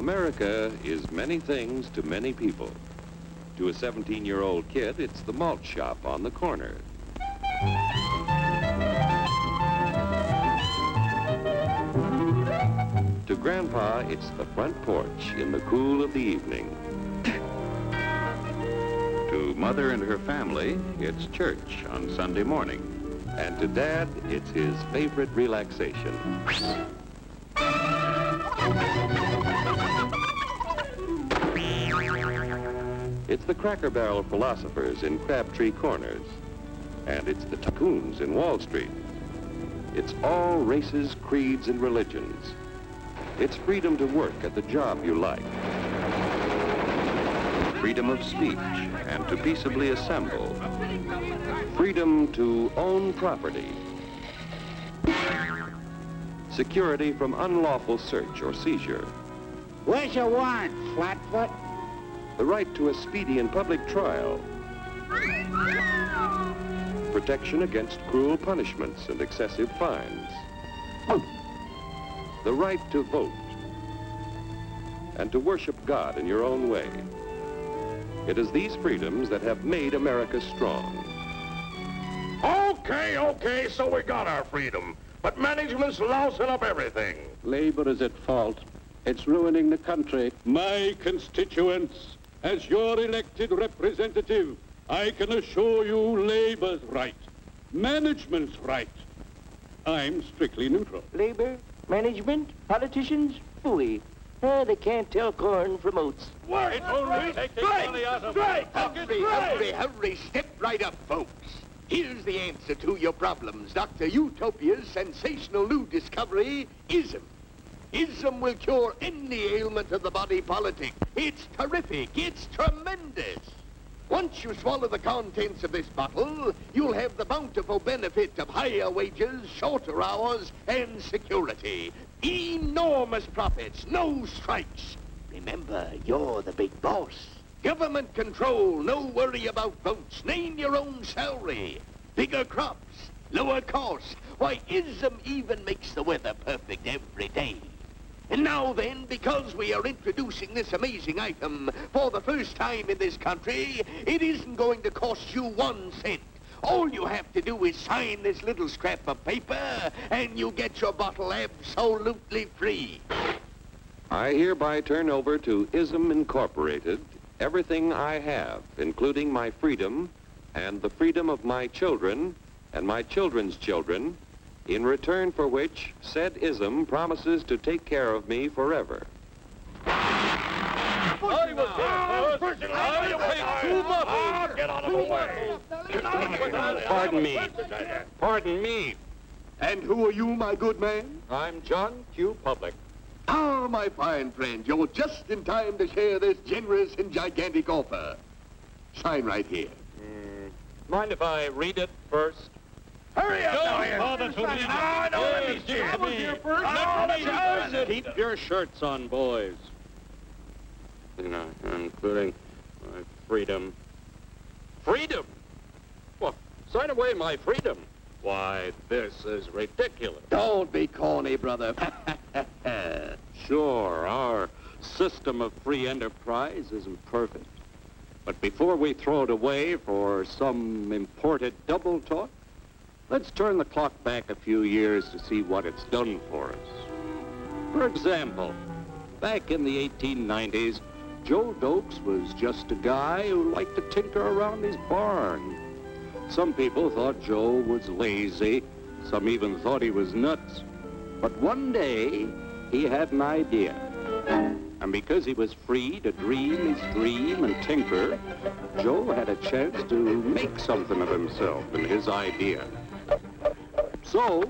America is many things to many people. To a 17-year-old kid, it's the malt shop on the corner. To Grandpa, it's the front porch in the cool of the evening. To Mother and her family, it's church on Sunday morning. And to Dad, it's his favorite relaxation. It's the Cracker Barrel philosophers in Crabtree Corners. And it's the tycoons in Wall Street. It's all races, creeds, and religions. It's freedom to work at the job you like. Freedom of speech and to peaceably assemble. Freedom to own property. Security from unlawful search or seizure. Where's your warrant, Flatfoot? The right to a speedy and public trial. Protection against cruel punishments and excessive fines. The right to vote. And to worship God in your own way. It is these freedoms that have made America strong. Okay, so we got our freedom. But management's lousing up everything. Labor is at fault. It's ruining the country. My constituents, as your elected representative, I can assure you Labor's right, management's right. I'm strictly neutral. Labor, management, politicians, phooey. They can't tell corn from oats. Work! Hurry, step right up, folks. Here's the answer to your problems. Dr. Utopia's sensational new discovery, ism. Ism will cure any ailment of the body politic. It's terrific. It's tremendous. Once you swallow the contents of this bottle, you'll have the bountiful benefit of higher wages, shorter hours, and security. Enormous profits, no strikes. Remember, you're the big boss. Government control, no worry about votes. Name your own salary. Bigger crops, lower costs. Why, ism even makes the weather perfect every day. And now then, because we are introducing this amazing item for the first time in this country, it isn't going to cost you 1 cent. All you have to do is sign this little scrap of paper, and you get your bottle absolutely free. I hereby turn over to ISM Incorporated everything I have, including my freedom and the freedom of my children and my children's children, in return for which said ISM promises to take care of me forever. I will take 2 bottles. Get out of the way. Pardon me. And who are you, my good man? I'm John Q. Public. Ah, my fine friend, you're just in time to share this generous and gigantic offer. Sign right here. Mind if I read it first? Hurry up, Keep your shirts on, boys. Including my freedom. Freedom? Well, sign away my freedom. Why, this is ridiculous. Don't be corny, brother. Sure, our system of free enterprise isn't perfect. But before we throw it away for some imported double talk, let's turn the clock back a few years to see what it's done for us. For example, back in the 1890s, Joe Dokes was just a guy who liked to tinker around his barn. Some people thought Joe was lazy. Some even thought he was nuts. But one day, he had an idea. And because he was free to dream his dream and tinker, Joe had a chance to make something of himself and his idea. So,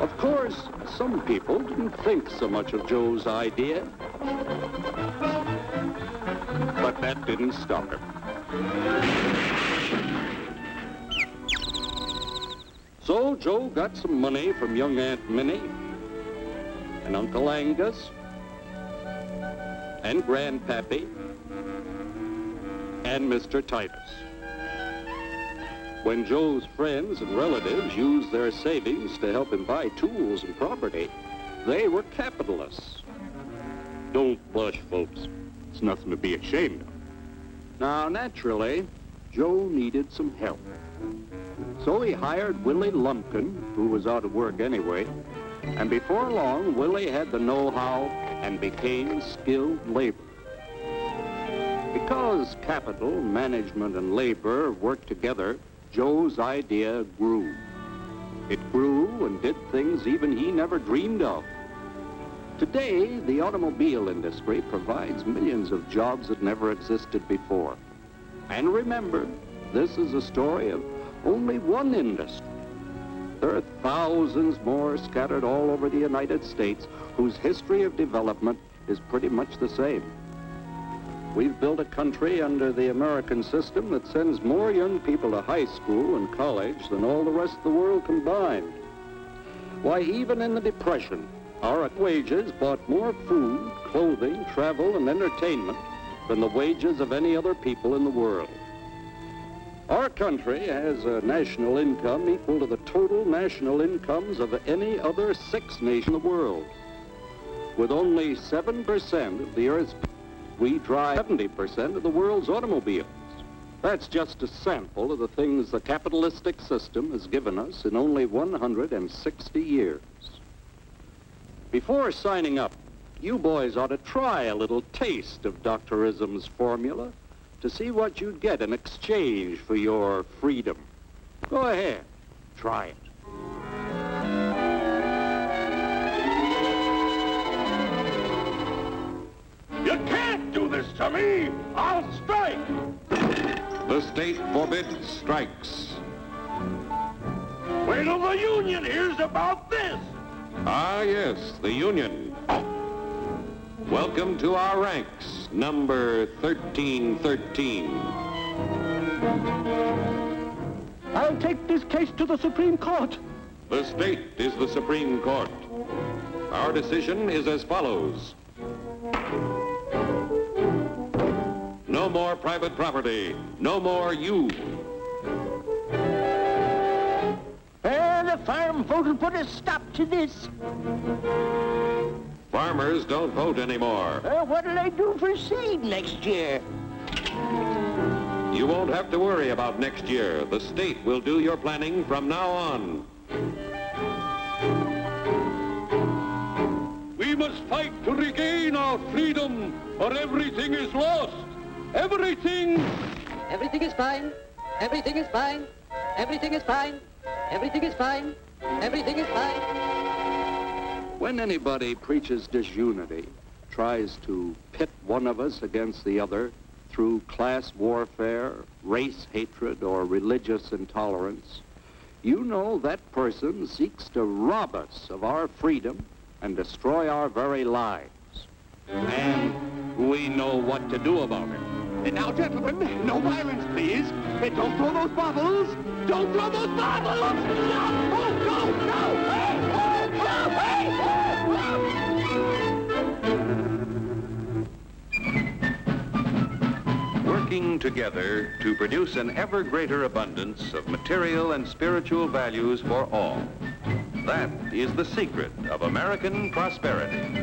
of course, some people didn't think so much of Joe's idea. But that didn't stop him. So Joe got some money from young Aunt Minnie and Uncle Angus and Grandpappy and Mr. Titus. When Joe's friends and relatives used their savings to help him buy tools and property, they were capitalists. Don't blush, folks. It's nothing to be ashamed of. Now, naturally, Joe needed some help. So he hired Willie Lumpkin, who was out of work anyway, and before long, Willie had the know-how and became skilled labor. Because capital, management, and labor worked together, Joe's idea grew. It grew and did things even he never dreamed of. Today, the automobile industry provides millions of jobs that never existed before. And remember, this is a story of only one industry. There are thousands more scattered all over the United States whose history of development is pretty much the same. We've built a country under the American system that sends more young people to high school and college than all the rest of the world combined. Why, even in the Depression, our wages bought more food, clothing, travel, and entertainment than the wages of any other people in the world. Our country has a national income equal to the total national incomes of any other 6 nations in the world. With only 7% of the Earth's people, we drive 70% of the world's automobiles. That's just a sample of the things the capitalistic system has given us in only 160 years. Before signing up, you boys ought to try a little taste of Dr. Ism's formula to see what you'd get in exchange for your freedom. Go ahead, try it. You can't do this to me! I'll strike! The state forbids strikes. Wait till the union hears about this! Ah, yes, the union. Welcome to our ranks, number 1313. I'll take this case to the Supreme Court. The state is the Supreme Court. Our decision is as follows. No more private property. No more you. The farm vote will put a stop to this. Farmers don't vote anymore. What'll they do for seed next year? You won't have to worry about next year. The state will do your planning from now on. We must fight to regain our freedom, or everything is lost. Everything! Everything is fine. Everything is fine. Everything is fine. Everything is fine. Everything is fine. When anybody preaches disunity, tries to pit one of us against the other through class warfare, race hatred, or religious intolerance, you know that person seeks to rob us of our freedom and destroy our very lives. And we know what to do about it. And now, gentlemen, no violence, please. And don't throw those bottles. Don't throw those bottles! No! Oh, no! No! Hey! Oh, no! Hey! Working together to produce an ever greater abundance of material and spiritual values for all. That is the secret of American prosperity.